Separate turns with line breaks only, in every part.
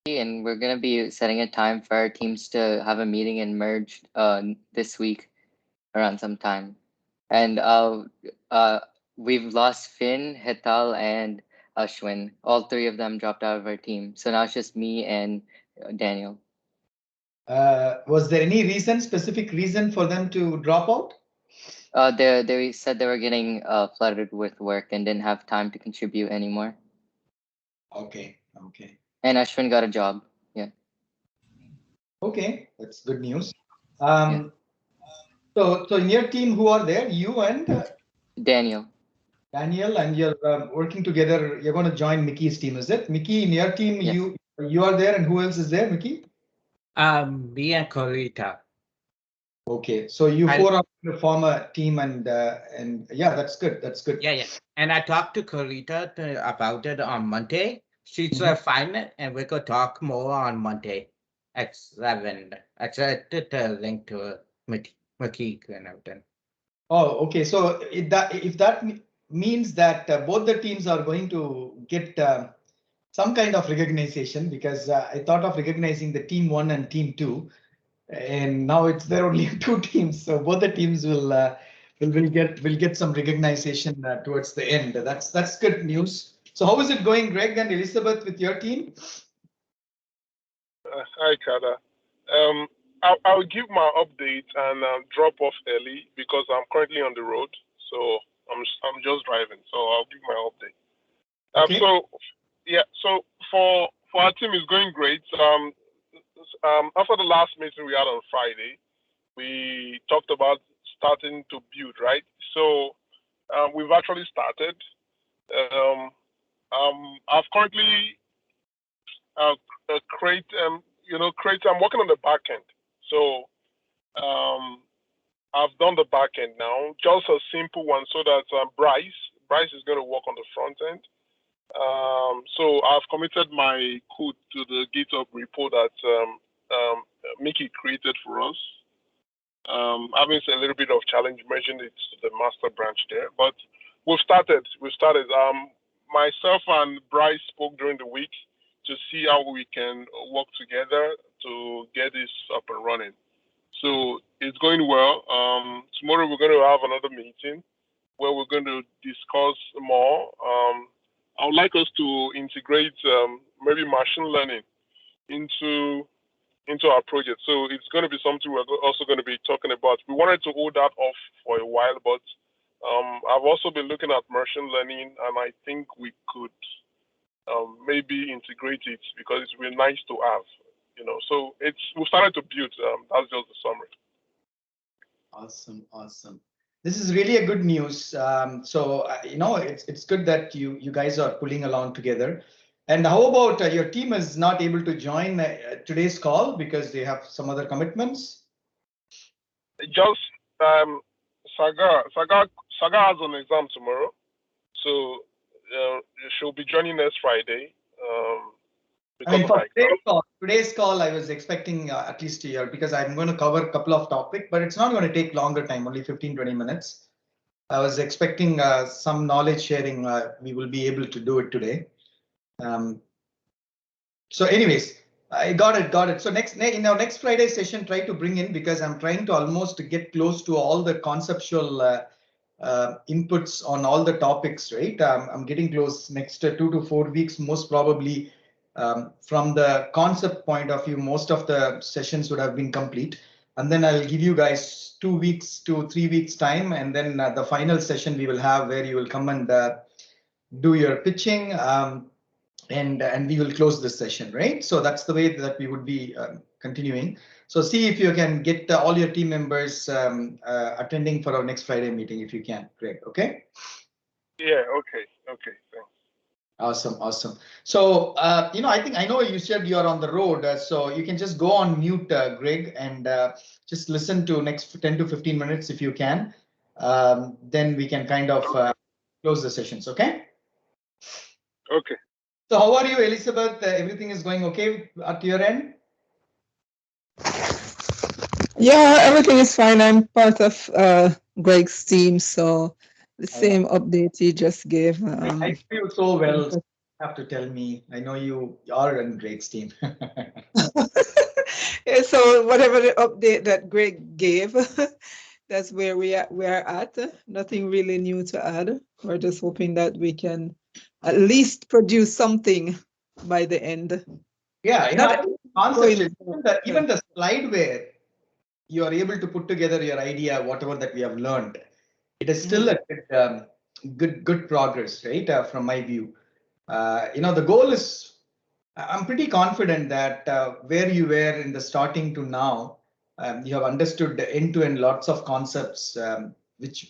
and we're gonna be setting a time for our teams to have a meeting and merge this week around some time. And uh we've lost Finn, Hetal, and Ashwin. All three of them dropped out of our team. So now it's just me and Daniel.
Was there any specific reason for them to drop out?
They said they were getting flooded with work and didn't have time to contribute anymore.
Okay, okay,
And Ashwin got a job. Yeah,
okay. That's good news.
yeah.
Um, so in your team, who are there? You and
Daniel.
Daniel, and you're working together. You're going to join Mickey's team, is it? Mickey, in your team,
Yes.
you are there, and who else is there, Mickey?
Me and Corita.
Okay, so you
I
four are going to form a team, and yeah, that's good. That's good.
Yeah. And I talked to Corita about it on Monday. She's
Mhm.
fine, and we could talk more on Monday at 7. I said the link to McKee and everything.
Oh, okay. So if that means that both the teams are going to get some kind of recognition, because I thought of recognizing the team one and team two, and now it's there only two teams. So both the teams will get some recognition towards the end. That's good news. So how is it going, Greg and Elizabeth, with your team?
Hi, Kada. I'll give my update and drop off early because I'm currently on the road. So I'm just driving. So I'll give my update.
Okay.
So yeah. So for our team is going great. After the last meeting we had on Friday, we talked about starting to build, right? So we've actually started. Um, I've currently create create. I'm working on the back end. So um, I've done the back end now, just a simple one, so that Bryce is going to work on the front end. So I've committed my code to the GitHub repo that Mickey created for us. Having a little bit of challenge merging it to the master branch there, but we've started. Myself and Bryce spoke during the week to see how we can work together to get this up and running. So it's going well. Tomorrow we're going to have another meeting where we're going to discuss more. I would like us to integrate maybe machine learning into our project. So it's going to be something we're also going to be talking about. We wanted to hold that off for a while, but I've also been looking at machine learning, and I think we could maybe integrate it because it's really nice to have. So we started to build. That's just the summary.
Awesome, awesome. This is really a good news. So it's good that you guys are pulling along together. And how about your team is not able to join today's call because they have some other commitments?
Just Saga has an exam tomorrow, so she'll be joining us Friday.
I mean, for today's call, I was expecting at least a year, because I'm going to cover a couple of topics, but it's not going to take longer time, only 15-20 minutes. I was expecting some knowledge sharing. We will be able to do it today. So anyways, I got it. So in our next Friday session, try to bring in, because I'm trying to almost get close to all the conceptual inputs on all the topics, right? I'm getting close. Next 2 to 4 weeks, most probably. From the concept point of view, most of the sessions would have been complete, and then I'll give you guys 2 weeks to 3 weeks time, and then the final session we will have, where you will come and do your pitching, and we will close this session, right? So that's the way that we would be continuing. So see if you can get all your team members attending for our next Friday meeting, if you can, Greg. Okay.
Yeah. Okay. Thanks.
Awesome. So, I know you said you're on the road, so you can just go on mute, Greg, and just listen to next 10 to 15 minutes if you can. Then we can kind of close the sessions, okay?
Okay.
So how are you, Elizabeth? Everything is going okay at your end?
Yeah, everything is fine. I'm part of Greg's team, so the same update he just gave.
I feel so well. have to tell me. I know you are in Greg's team.
Yeah, so whatever the update that Greg gave, that's where we are at. Nothing really new to add. We're just hoping that we can at least produce something by the end.
Yeah, you know,
Not
I think
going.
conceptually, even the slide where you are able to put together your idea, whatever that we have learned, it is still a good progress, right? From my view, the goal is. I'm pretty confident that where you were in the starting to now, you have understood end-to-end lots of concepts, which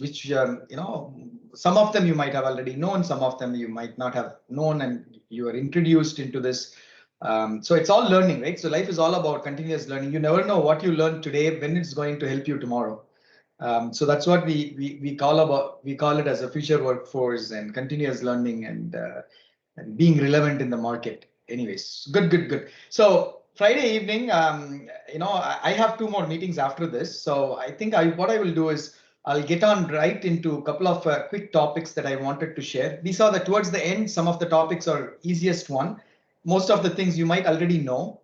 some of them you might have already known, some of them you might not have known, and you are introduced into this. So it's all learning, right? So life is all about continuous learning. You never know what you learn today when it's going to help you tomorrow. So that's what we call it as a future workforce and continuous learning and being relevant in the market. Anyways, good. So Friday evening, I have 2 more meetings after this. So I think what I will do is I'll get on right into a couple of quick topics that I wanted to share. These are towards the end. Some of the topics are easiest one. Most of the things you might already know.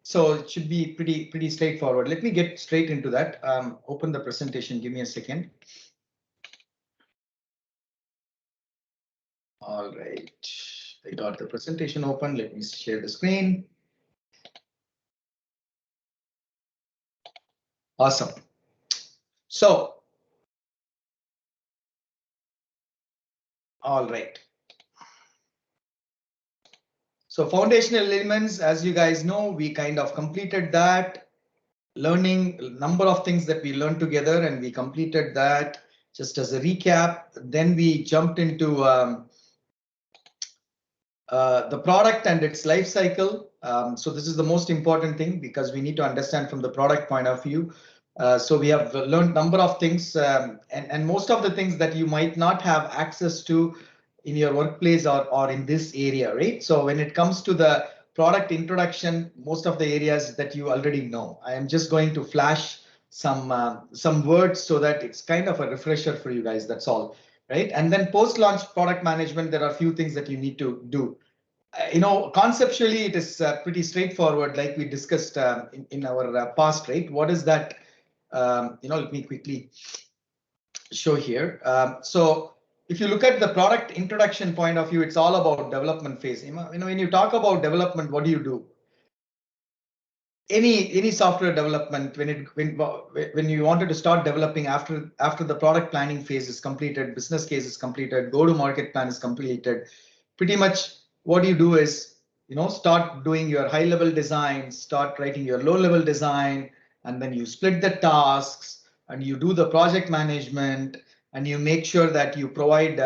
So it should be pretty straightforward. Let me get straight into that. Open the presentation. Give me a second. All right, I got the presentation open. Let me share the screen. Awesome. So, all right. So foundational elements, as you guys know, we kind of completed that. Learning a number of things that we learned together, and we completed that. Just as a recap, then we jumped into the product and its life cycle. So this is the most important thing because we need to understand from the product point of view. So we have learned number of things and most of the things that you might not have access to in your workplace or in this area, right? So when it comes to the product introduction, most of the areas that you already know, I am just going to flash some words so that it's kind of a refresher for you guys. That's all, right? And then post-launch product management, there are a few things that you need to do. Conceptually, it is pretty straightforward, like we discussed in our past, right? What is that? Let me quickly show here. So if you look at the product introduction point of view, it's all about development phase. When you talk about development, what do? Any software development, when you wanted to start developing after the product planning phase is completed, business case is completed, go to market plan is completed, pretty much what you do is start doing your high level design, start writing your low level design, and then you split the tasks and you do the project management and you make sure that you provide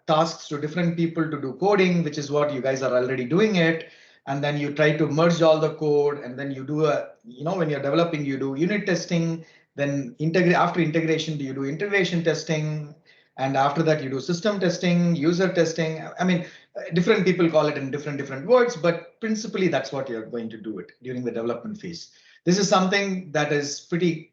tasks to different people to do coding, which is what you guys are already doing it. And then you try to merge all the code, and then you do when you're developing, you do unit testing, then after integration, you do integration testing, and after that you do system testing, user testing. I mean, different people call it in different words, but principally that's what you're going to do it during the development phase. This is something that is pretty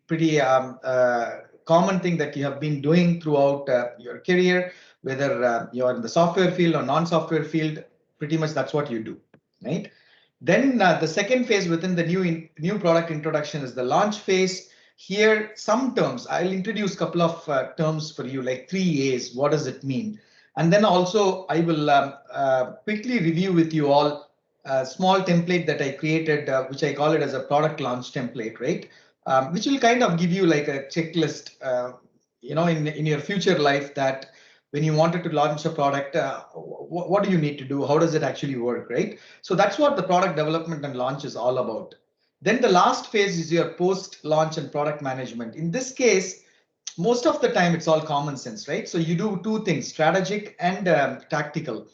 common thing that you have been doing throughout your career, whether you're in the software field or non-software field. Pretty much that's what you do. Right. Then the second phase within the new product introduction is the launch phase. Here, some terms, I'll introduce a couple of terms for you, like 3A's. What does it mean? And then also I will quickly review with you all a small template that I created, which I call it as a product launch template, right? Which will kind of give you like a checklist, in your future life, that when you wanted to launch a product, what do you need to do? How does it actually work, right? So that's what the product development and launch is all about. Then the last phase is your post-launch and product management. In this case, most of the time it's all common sense, right? So you do two things, strategic and tactical.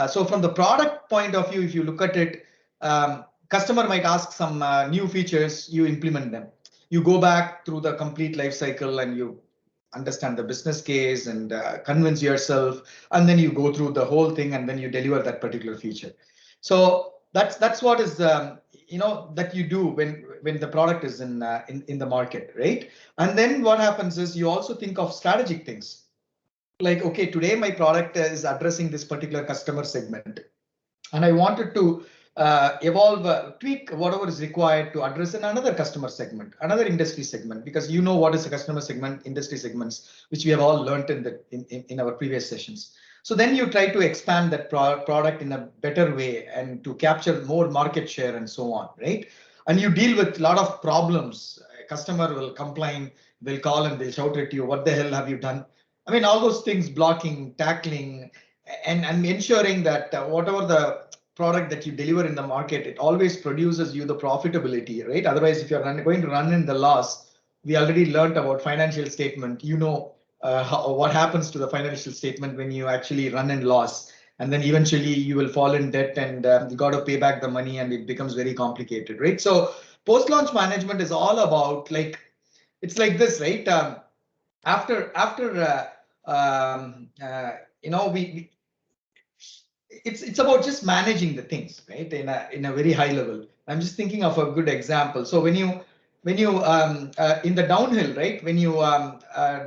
So from the product point of view, if you look at it, customer might ask some new features, you implement them. You go back through the complete life cycle and you understand the business case and convince yourself, and then you go through the whole thing and then you deliver that particular feature. So that's what is that you do when the product is in the market, right? And then what happens is you also think of strategic things. like, okay, today my product is addressing this particular customer segment, and I wanted to evolve, tweak whatever is required to address another customer segment, another industry segment, because you know what is a customer segment, industry segments, which we have all learned in our previous sessions. So then you try to expand that product in a better way and to capture more market share and so on, right? And you deal with a lot of problems. A customer will complain, will call and they'll shout at you, what the hell have you done? I mean, all those things, blocking, tackling, and ensuring that whatever the product that you deliver in the market, it always produces you the profitability, right? Otherwise, if you're going to run in the loss, we already learned about financial statement. You know what happens to the financial statement when you actually run in loss, and then eventually you will fall in debt, and you got to pay back the money, and it becomes very complicated, right? So post-launch management is all about, like, it's like this, right? After we it's about just managing the things, right, in a very high level. I'm just thinking of a good example. So when you in the downhill, right, when you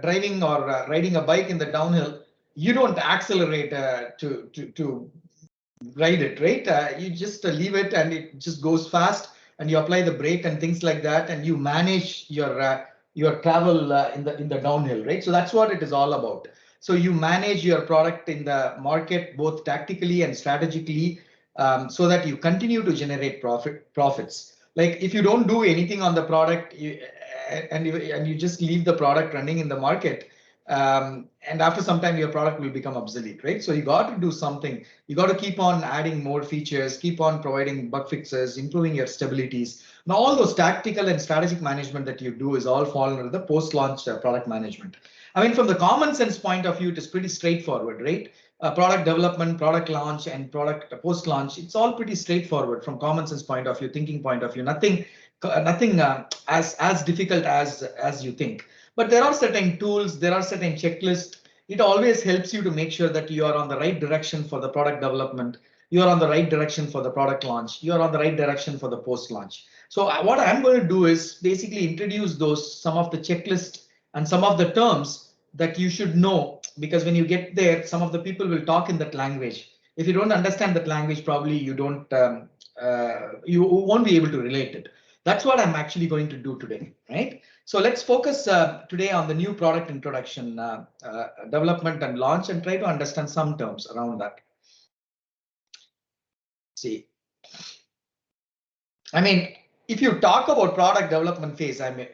driving or riding a bike in the downhill, you don't accelerate to ride it, right? You just leave it and it just goes fast, and you apply the brake and things like that, and you manage your travel in the downhill, right? So that's what it is all about. So you manage your product in the market both tactically and strategically, so that you continue to generate profits. Like if you don't do anything on the product, and you just leave the product running in the market, and after some time your product will become obsolete, right? So you got to do something. You got to keep on adding more features, keep on providing bug fixes, improving your stabilities. Now all those tactical and strategic management that you do is all fall under the post-launch product management. I mean, from the common sense point of view, it is pretty straightforward, right? Product development, product launch, and product post-launch, it's all pretty straightforward from common sense point of view, thinking point of view. Nothing as difficult as you think. But there are certain tools, there are certain checklists. It always helps you to make sure that you are on the right direction for the product development. You are on the right direction for the product launch. You are on the right direction for the post-launch. So what I'm going to do is basically introduce some of the checklists and some of the terms that you should know, because when you get there, some of the people will talk in that language. If you don't understand that language, probably you won't be able to relate it. That's what I'm actually going to do today, right? So let's focus today on the new product introduction, development and launch, and try to understand some terms around that. See, I mean, if you talk about product development phase, I mean,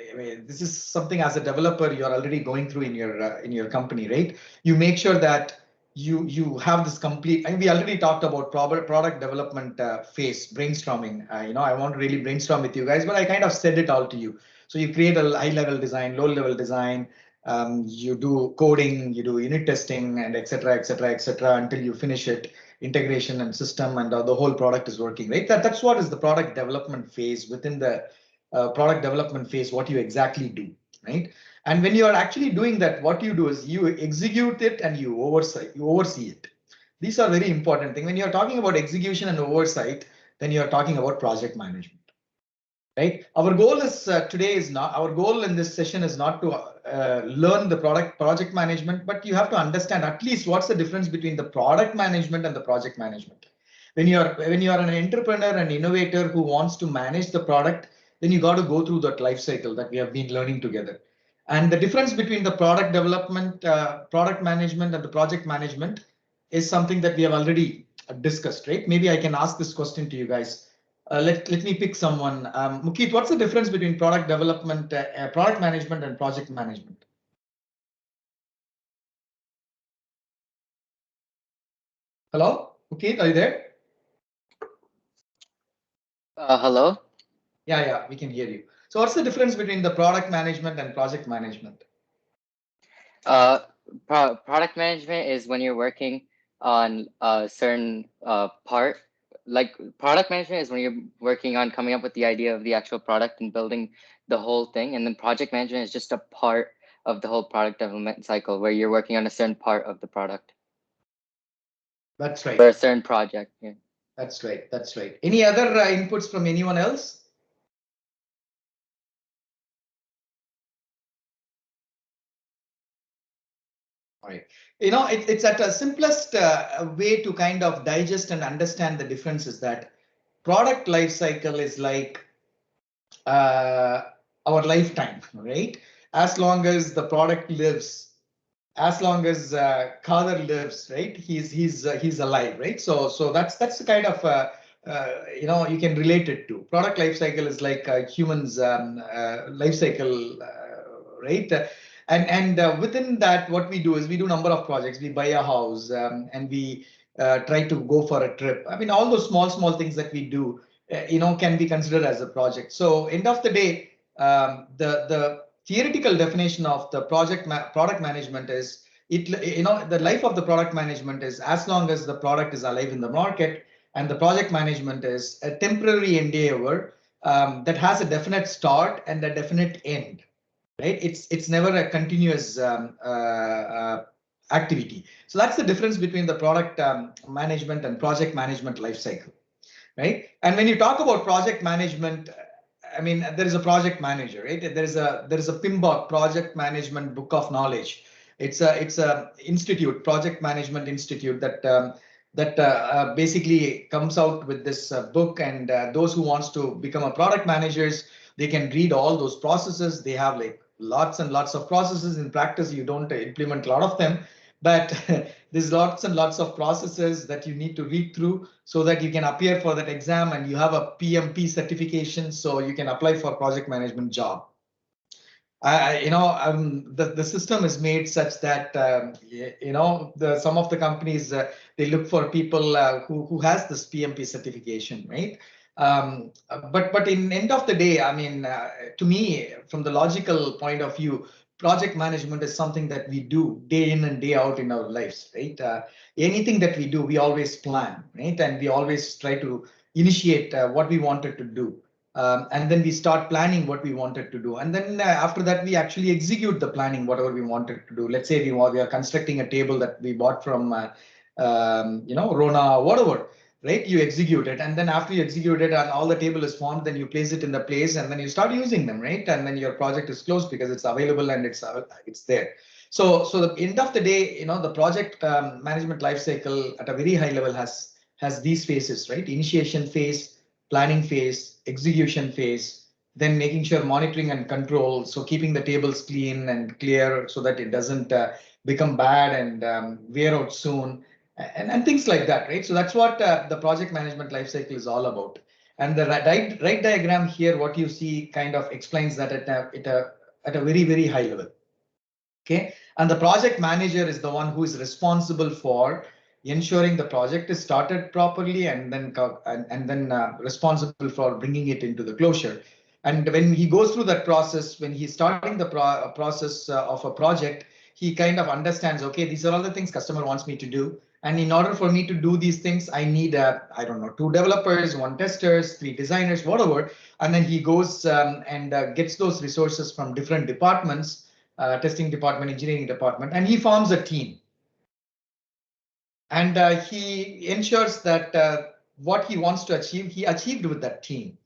this is something as a developer you're already going through in your company, right? You make sure that you have this complete. And we already talked about product development phase, brainstorming. I won't really brainstorm with you guys, but I kind of said it all to you. So you create a high-level design, low-level design. You do coding, you do unit testing, and etc. Until you finish it. Integration and system, and the whole product is working, right? That's what is the product development phase. Within the product development phase, what you exactly do, right? And when you are actually doing that, what you do is you execute it and you oversee it. These are very important things. When you're talking about execution and oversight, then you're talking about project management. Right. Our goal is our goal in this session is not to learn the project management, but you have to understand at least what's the difference between the product management and the project management. When you are an entrepreneur and innovator who wants to manage the product, then you got to go through that life cycle that we have been learning together. And the difference between the product development, product management, and the project management is something that we have already discussed, right? Maybe I can ask this question to you guys. Let me pick someone. Mukit, what's the difference between product development, product management, and project management? Hello, Mukit, are you there?
Hello?
Yeah, we can hear you. So what's the difference between the product management and project management?
Product management is when you're working on a certain part. Like product management is when you're working on coming up with the idea of the actual product and building the whole thing. And then project management is just a part of the whole product development cycle where you're working on a certain part of the product.
That's right.
For a certain project. Yeah.
That's right. Any other inputs from anyone else? All right. It's at a simplest way to kind of digest and understand the difference is that product life cycle is like uh, our lifetime, right? As long as the product lives, as long as Kader lives, right? He's alive, right? So that's the kind of you can relate it to. Product life cycle is like humans life cycle, right? And within that, what we do is we do number of projects. We buy a house and we try to go for a trip. I mean, all those small things that we do, can be considered as a project. So end of the day, the theoretical definition of the product management is the life of the product management is as long as the product is alive in the market, and the project management is a temporary endeavor that has a definite start and a definite end, right? It's never a continuous activity. So that's the difference between the product management and project management life cycle, right? And when you talk about project management, I mean, there is a project manager, right? There is a PMBOK, Project Management Book of Knowledge. It's a institute, Project Management Institute, that basically comes out with this book, and those who wants to become a product managers, they can read all those processes. They have like lots and lots of processes. In practice, you don't implement a lot of them, but there's lots and lots of processes that you need to read through so that you can appear for that exam and you have a PMP certification, so you can apply for project management job. The system is made such that some of the companies they look for people who has this PMP certification, right? But in end of the day, I mean, to me, from the logical point of view, project management is something that we do day in and day out in our lives, right? Anything that we do, we always plan, right? And we always try to initiate what we wanted to do. And then we start planning what we wanted to do. And then after that, we actually execute the planning, whatever we wanted to do. Let's say we are constructing a table that we bought from, Rona, whatever, right? You execute it. And then after you execute it and all the table is formed, then you place it in the place and then you start using them, right? And then your project is closed because it's available and it's there. So the end of the day, the project management lifecycle at a very high level has these phases, right? Initiation phase, planning phase, execution phase, then making sure monitoring and control. So keeping the tables clean and clear so that it doesn't become bad and wear out soon, and things like that, right? So that's what the project management lifecycle is all about. And the right diagram here, what you see kind of explains that at a very, very high level. Okay, and the project manager is the one who is responsible for ensuring the project is started properly and then responsible for bringing it into the closure. And when he goes through that process, when he's starting the process of a project, he kind of understands, okay, these are all the things customer wants me to do. And in order for me to do these things, I need, I don't know, 2 developers, 1 testers, 3 designers, whatever. And then he goes and gets those resources from different departments, testing department, engineering department, and he forms a team. And he ensures that what he wants to achieve, he achieved with that team.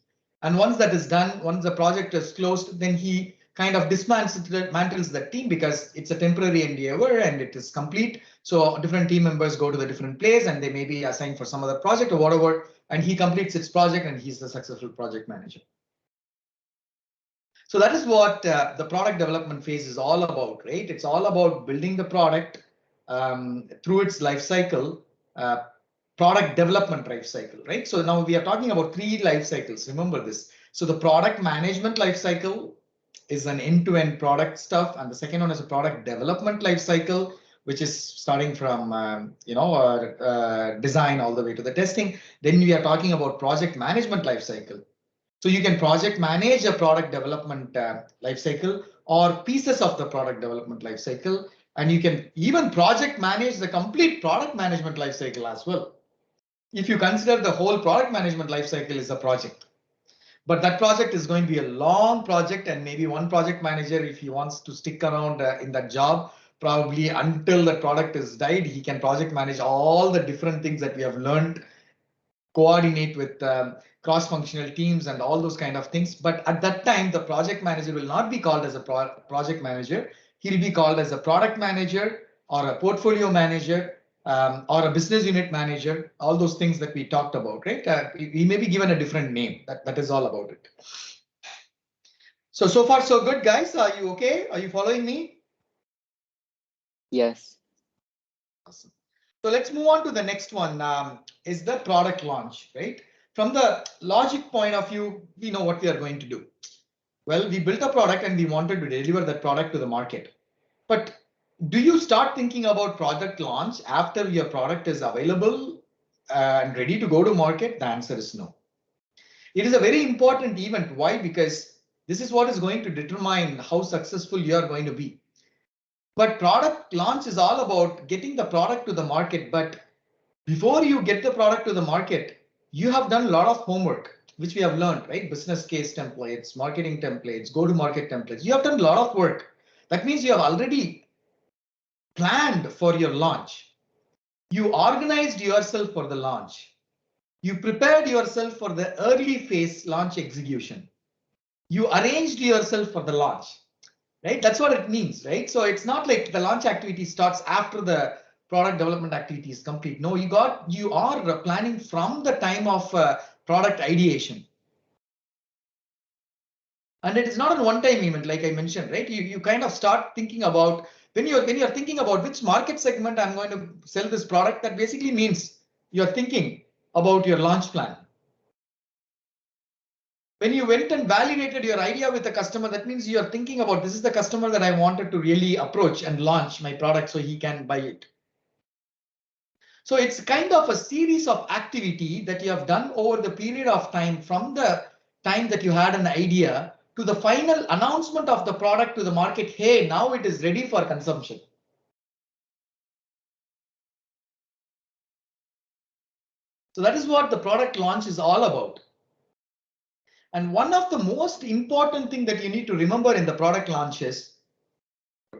And once that is done, once the project is closed, then he kind of dismantles the team because it's a temporary endeavor and it is complete. So different team members go to the different place and they may be assigned for some other project or whatever, and he completes its project and he's the successful project manager. So that is what the product development phase is all about, right? It's all about building the product through its life cycle, product development life cycle, right? So now we are talking about 3 life cycles. Remember this. So the product management life cycle is an end-to-end product stuff, and the second one is a product development life cycle, which is starting from design all the way to the testing. Then we are talking about project management life cycle. So you can project manage a product development life cycle or pieces of the product development life cycle, and you can even project manage the complete product management life cycle as well. If you consider the whole product management life cycle is a project, but that project is going to be a long project, and maybe one project manager, if he wants to stick around in that job, probably until the product is died, he can project manage all the different things that we have learned, coordinate with cross-functional teams and all those kind of things. But at that time, the project manager will not be called as a project manager. He'll be called as a product manager or a portfolio manager, or a business unit manager, all those things that we talked about, right? We may be given a different name. That is all about it. So far so good, guys. Are you okay? Are you following me?
Yes.
Awesome. So let's move on to the next one. Is the product launch, right? From the logic point of view, we know what we are going to do. Well, we built a product and we wanted to deliver that product to the market. But do you start thinking about product launch after your product is available and ready to go to market? The answer is no. It is a very important event. Why? Because this is what is going to determine how successful you are going to be. But product launch is all about getting the product to the market. But before you get the product to the market, you have done a lot of homework, which we have learned, right? Business case templates, marketing templates, go-to-market templates. You have done a lot of work. That means you have already planned for your launch. You organized yourself for the launch. You prepared yourself for the early phase launch execution. You arranged yourself for the launch, right? That's what it means, right? So it's not like the launch activity starts after the product development activity is complete. No, you are planning from the time of product ideation. And it is not a one-time event, like I mentioned, right? You kind of start thinking about when you're thinking about which market segment I'm going to sell this product. That basically means you're thinking about your launch plan. When you went and validated your idea with the customer, that means you're thinking about this is the customer that I wanted to really approach and launch my product so he can buy it. So it's kind of a series of activity that you have done over the period of time from the time that you had an idea to the final announcement of the product to the market. Hey, now it is ready for consumption. So that is what the product launch is all about. And one of the most important thing that you need to remember in the product launch is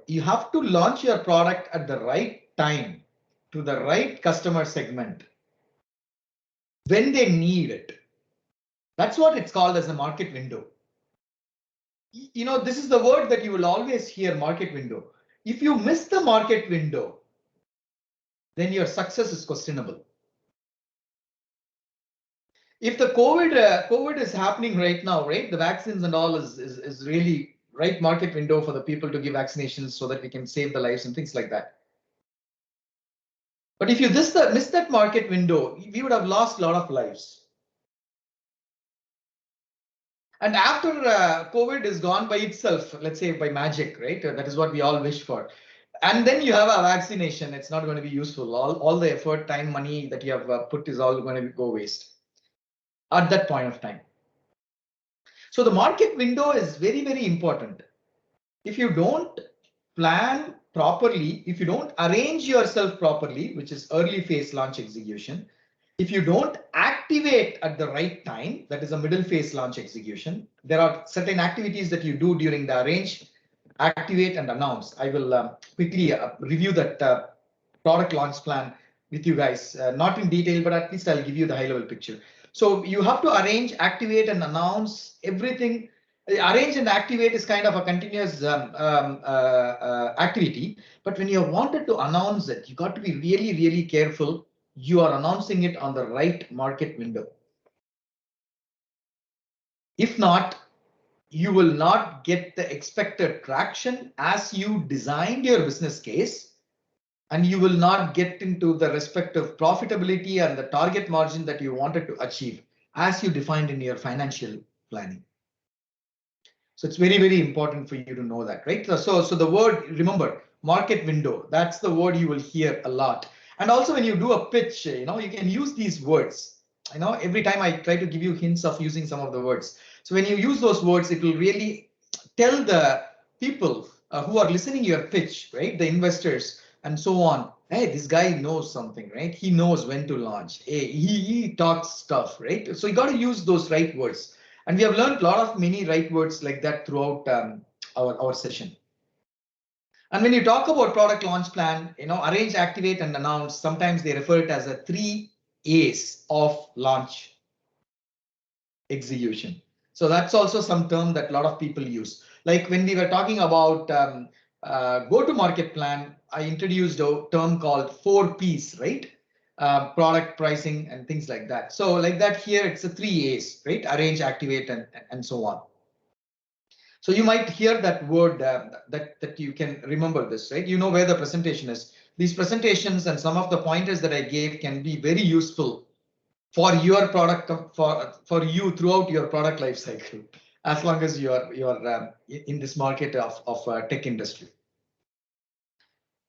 you have to launch your product at the right time to the right customer segment when they need it. That's what it's called as a market window. You know, this is the word that you will always hear, market window. If you miss the market window, then your success is questionable. If the COVID is happening right now, right, the vaccines and all is really right market window for the people to give vaccinations so that we can save the lives and things like that. But if you miss that market window, we would have lost a lot of lives. And after COVID is gone by itself, let's say by magic, right? That is what we all wish for. And then you have a vaccination. It's not going to be useful. All the effort, time, money that you have put is all going to go waste at that point of time. So the market window is very, very important. If you don't plan properly, if you don't arrange yourself properly, which is early phase launch execution, if you don't activate at the right time, that is a middle phase launch execution, there are certain activities that you do during the arrange, activate and announce. I will quickly review that product launch plan with you guys, not in detail, but at least I'll give you the high level picture. So you have to arrange, activate and announce everything. Arrange and activate is kind of a continuous activity. But when you wanted to announce it, you got to be really, really careful. You are announcing it on the right market window. If not, you will not get the expected traction as you designed your business case. And you will not get into the respective profitability and the target margin that you wanted to achieve as you defined in your financial planning. So it's very, very important for you to know that, right? So the word, remember, market window, that's the word you will hear a lot. And also when you do a pitch, you can use these words. Every time I try to give you hints of using some of the words. So when you use those words, it will really tell the people who are listening your pitch, right? The investors and so on. Hey, this guy knows something, right? He knows when to launch. Hey, he talks stuff, right? So you got to use those right words. And we have learned a lot of many right words like that throughout our session. And when you talk about product launch plan, arrange, activate, and announce, sometimes they refer it as a 3 A's of launch execution. So that's also some term that a lot of people use. Like when we were talking about go-to-market plan, I introduced a term called 4Ps, right? Product, pricing, and things like that. So like that here, it's a 3 A's, right? Arrange, activate, and so on. So you might hear that word that you can remember this, right? You know where the presentation is. These presentations and some of the pointers that I gave can be very useful for your product, for you throughout your product life cycle, as long as you're in this market of tech industry.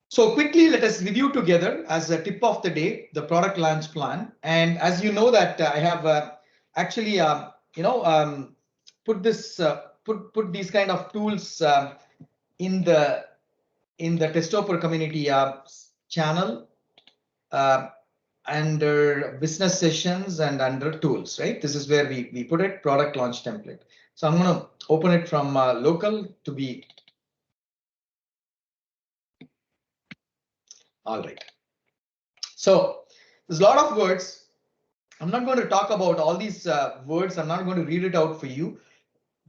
So quickly, let us review together as a tip of the day, the product launch plan. And as you know that I have actually, put this, put these kind of tools in the Testoper community channel under business sessions and under tools, right? This is where we put it, product launch template. So I'm going to open it from local to be. All right. So there's a lot of words. I'm not going to talk about all these words. I'm not going to read it out for you,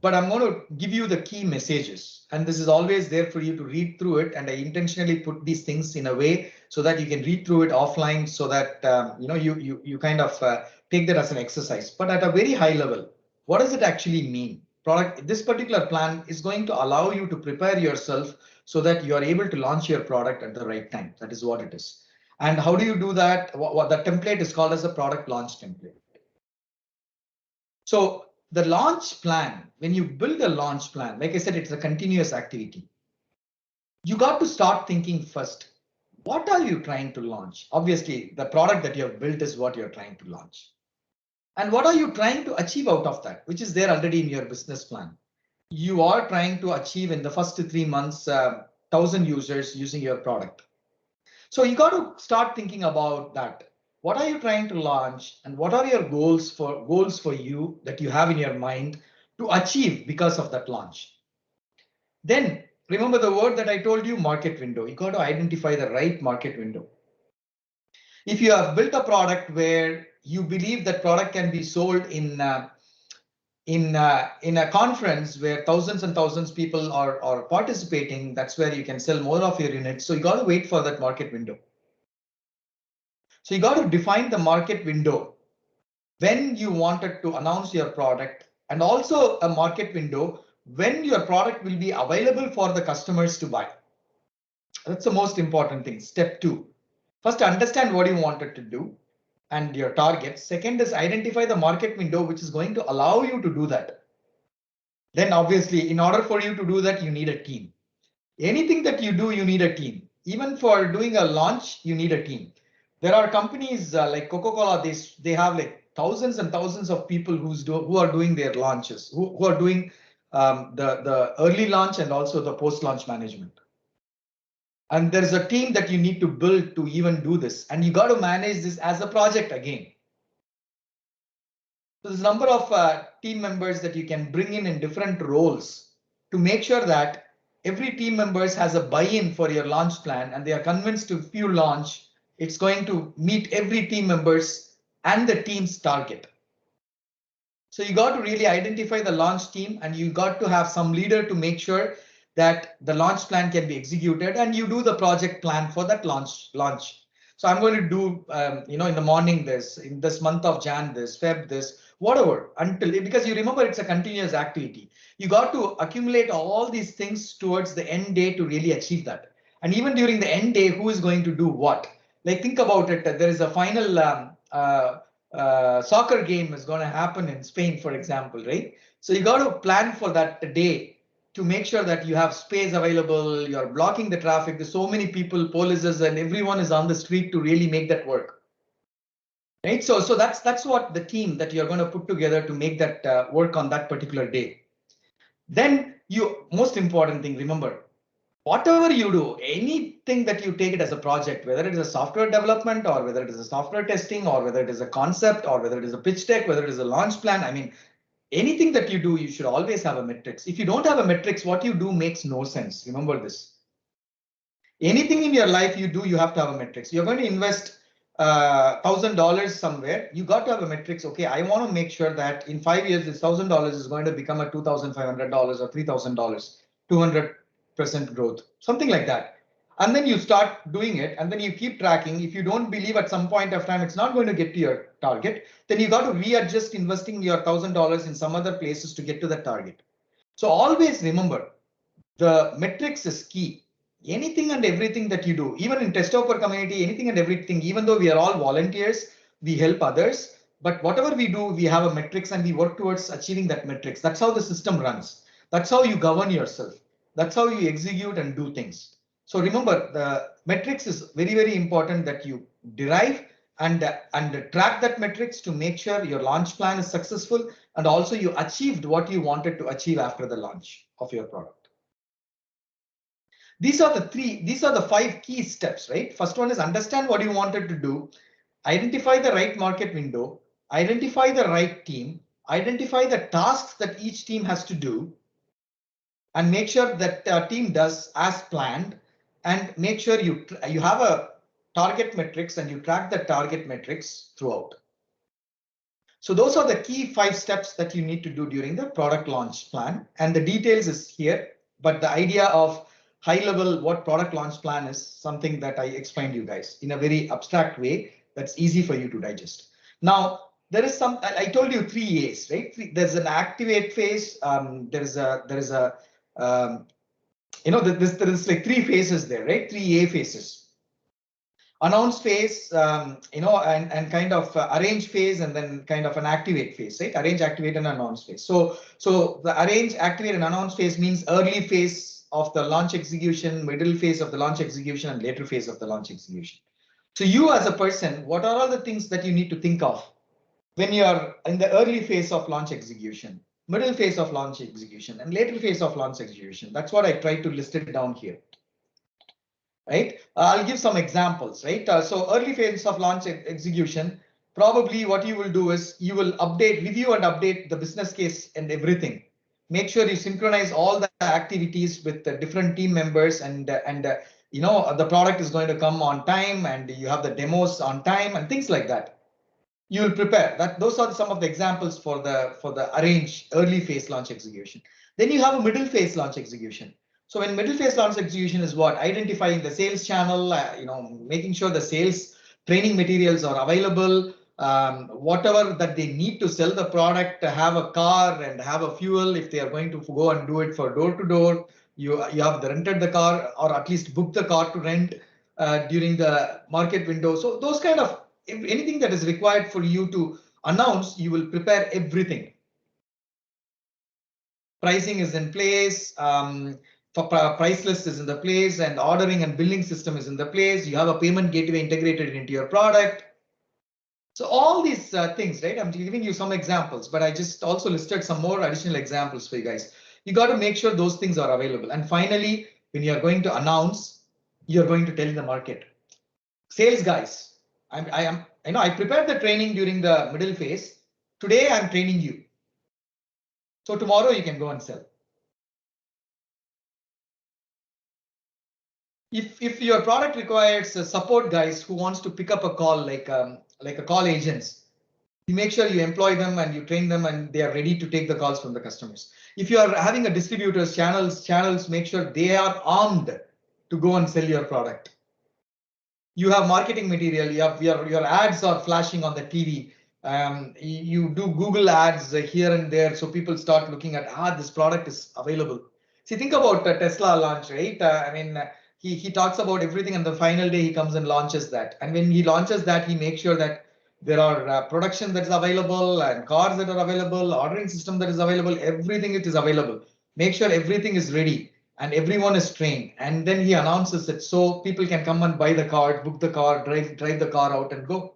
but I'm going to give you the key messages. And this is always there for you to read through it. And I intentionally put these things in a way so that you can read through it offline, so that you kind of take that as an exercise. But at a very high level, what does it actually mean? This particular plan is going to allow you to prepare yourself so that you are able to launch your product at the right time. That is what it is. And how do you do that? What the template is called as a product launch template. So the launch plan, when you build a launch plan, like I said, it's a continuous activity. You got to start thinking first, what are you trying to launch? Obviously, the product that you have built is what you're trying to launch. And what are you trying to achieve out of that, which is there already in your business plan? You are trying to achieve in the first 3 months, 1,000 users using your product. So you got to start thinking about that. What are you trying to launch, and what are your goals for you that you have in your mind to achieve because of that launch? Then remember the word that I told you, market window. You got to identify the right market window. If you have built a product where you believe that product can be sold in a conference where thousands and thousands of people are participating, that's where you can sell more of your units. So you got to wait for that market window. So you got to define the market window when you wanted to announce your product, and also a market window when your product will be available for the customers to buy. That's the most important thing. Step 2. First, understand what you wanted to do and your target. Second is identify the market window which is going to allow you to do that. Then obviously, in order for you to do that, you need a team. Anything that you do, you need a team. Even for doing a launch, you need a team. There are companies like Coca-Cola, they have like thousands and thousands of people who are doing their launches, who are doing the early launch and also the post-launch management. And there's a team that you need to build to even do this. And you got to manage this as a project again. So there's a number of team members that you can bring in different roles to make sure that every team members has a buy-in for your launch plan, and they are convinced if you launch, it's going to meet every team members and the team's target. So you got to really identify the launch team, and you got to have some leader to make sure that the launch plan can be executed, and you do the project plan for that launch. So I'm going to do, in the morning this, in this month of Jan this, Feb this, whatever, because you remember it's a continuous activity. You got to accumulate all these things towards the end day to really achieve that. And even during the end day, who is going to do what? Like, think about it. There is a final soccer game is going to happen in Spain, for example, right? So you got to plan for that day to make sure that you have space available. You're blocking the traffic. There's so many people, policies, and everyone is on the street to really make that work. Right. So that's what the team that you're going to put together to make that work on that particular day. Then most important thing, remember, whatever you do, anything that you take it as a project, whether it is a software development or whether it is a software testing or whether it is a concept or whether it is a pitch deck, whether it is a launch plan, I mean, anything that you do, you should always have a metrics. If you don't have a metrics, what you do makes no sense. Remember this. Anything in your life you do, you have to have a metrics. You're going to invest $1,000 somewhere. You got to have a metrics. Okay, I want to make sure that in 5 years, this $1,000 is going to become a $2,500 or $3,000, 200 5% growth, something like that. And then you start doing it, and then you keep tracking. If you don't believe at some point of time it's not going to get to your target, then you got to readjust investing your $1,000 in some other places to get to that target. So always remember, the metrics is key. Anything and everything that you do, even in Testoper community, anything and everything, even though we are all volunteers, we help others. But whatever we do, we have a metrics and we work towards achieving that metrics. That's how the system runs. That's how you govern yourself. That's how you execute and do things. So remember, the metrics is very, very important that you derive and track that metrics to make sure your launch plan is successful and also you achieved what you wanted to achieve after the launch of your product. These are the 5 key steps, right? First one is understand what you wanted to do, identify the right market window, identify the right team, identify the tasks that each team has to do, and make sure that team does as planned, and make sure you have a target metrics and you track the target metrics throughout. So those are the key 5 steps that you need to do during the product launch plan, and the details is here, but the idea of high level what product launch plan is something that I explained you guys in a very abstract way that's easy for you to digest. Now there is some, I told you 3 A's, right? There's an activate phase. There is a there is like 3 phases there, right? 3 A phases. Announce phase, and kind of arrange phase, and then kind of an activate phase, right? Arrange, activate, and announce phase. So the arrange, activate, and announce phase means early phase of the launch execution, middle phase of the launch execution, and later phase of the launch execution. So you as a person, what are all the things that you need to think of when you are in the early phase of launch execution, middle phase of launch execution, and later phase of launch execution? That's what I tried to list it down here. Right, I'll give some examples, right? So early phase of launch execution, probably what you will do is you will review and update the business case and everything. Make sure you synchronize all the activities with the different team members, and the product is going to come on time, and you have the demos on time and things like that. You will prepare that. Those are some of the examples for the arrange early phase launch execution. Then you have a middle phase launch execution. So when middle phase launch execution is what? Identifying the sales channel, making sure the sales training materials are available, whatever that they need to sell the product, to have a car and have a fuel if they are going to go and do it for door to door. You have rented the car, or at least book the car to rent during the market window. So those kind of, if anything that is required for you to announce, you will prepare everything. Pricing is in place. Price list is in the place, and ordering and billing system is in the place. You have a payment gateway integrated into your product. So all these things, right? I'm giving you some examples, but I just also listed some more additional examples for you guys. You got to make sure those things are available. And finally, when you're going to announce, you're going to tell the market. Sales guys, I prepared the training during the middle phase. Today I'm training you. So tomorrow you can go and sell. If your product requires support guys who wants to pick up a call, like a call agents, you make sure you employ them and you train them and they are ready to take the calls from the customers. If you are having a distributors channels, make sure they are armed to go and sell your product. You have marketing material. You have your ads are flashing on the TV. You do Google ads here and there, so people start looking at this product is available. See, think about the Tesla launch, right? He talks about everything, and the final day he comes and launches that. And when he launches that, he makes sure that there are production that is available and cars that are available, ordering system that is available, everything it is available. Make sure everything is ready and everyone is trained. And then he announces it so people can come and buy the car, book the car, drive the car out and go.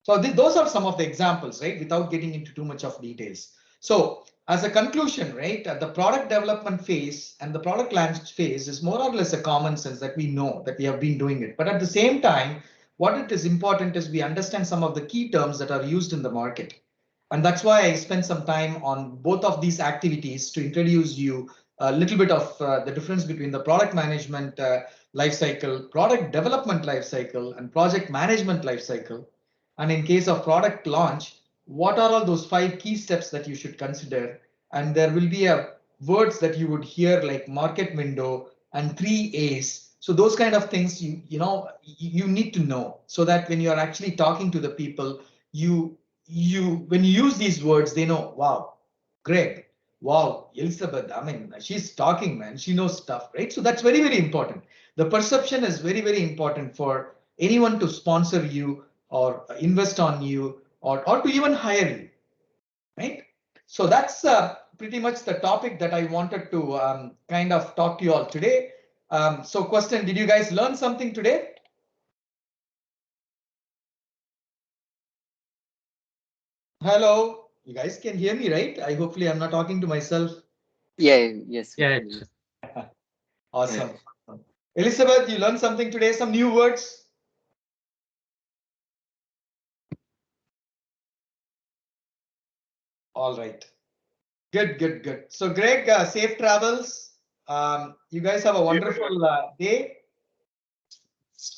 So those are some of the examples, right? Without getting into too much of details. So as a conclusion, right, the product development phase and the product launch phase is more or less a common sense that we know that we have been doing it. But at the same time, what it is important is we understand some of the key terms that are used in the market. And that's why I spent some time on both of these activities to introduce you a little bit of the difference between the product management lifecycle, product development lifecycle, and project management lifecycle. And in case of product launch, what are all those 5 key steps that you should consider? And there will be a words that you would hear like market window and 3 A's. So those kind of things you need to know, so that when you're actually talking to the people, when you use these words, they know, wow, Greg, wow, Elizabeth, I mean, she's talking, man, she knows stuff, right? So that's very, very important. The perception is very, very important for anyone to sponsor you or invest on you or to even hire you, right? So that's pretty much the topic that I wanted to kind of talk to you all today. So question, did you guys learn something today? Hello, you guys can hear me, right? Hopefully I'm not talking to myself.
Yeah, yes.
Yeah, it's
Awesome. Elizabeth, you learned something today, some new words? All right. Good, good, good. So Greg, safe travels. You guys have a wonderful day.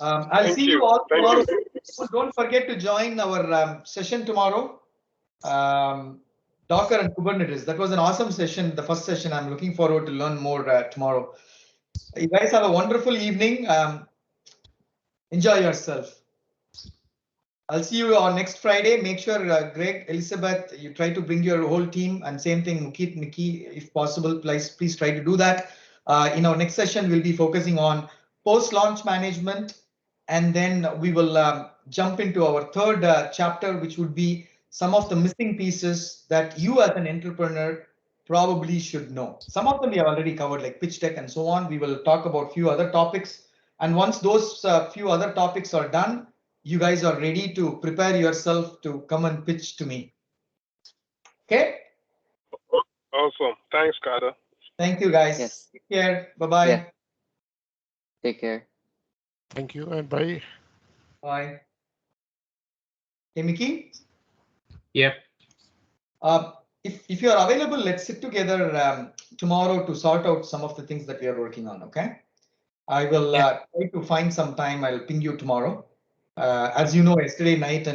I'll
Thank
see
you.
you all
Thank
tomorrow.
you.
Don't forget to join our session tomorrow. Docker and Kubernetes. That was an awesome session, the first session. I'm looking forward to learn more tomorrow. You guys have a wonderful evening. Enjoy yourself. I'll see you on next Friday. Make sure, Greg, Elizabeth, you try to bring your whole team, and same thing, Mukit, Nikki, if possible, please try to do that. In our next session, we'll be focusing on post-launch management, and then we will jump into our third chapter, which would be some of the missing pieces that you as an entrepreneur probably should know. Some of them we have already covered, like pitch deck and so on. We will talk about a few other topics. And once those few other topics are done, you guys are ready to prepare yourself to come and pitch to me. Okay?
Awesome. Thanks, Carter.
Thank you, guys.
Yes.
Take care. Bye-bye.
Yeah. Take care.
Thank you and bye.
Bye. Hey, Mickey?
yep.
If you're available, let's sit together tomorrow to sort out some of the things that we are working on, okay? I will try to find some time. I'll ping you tomorrow. As you know, yesterday night and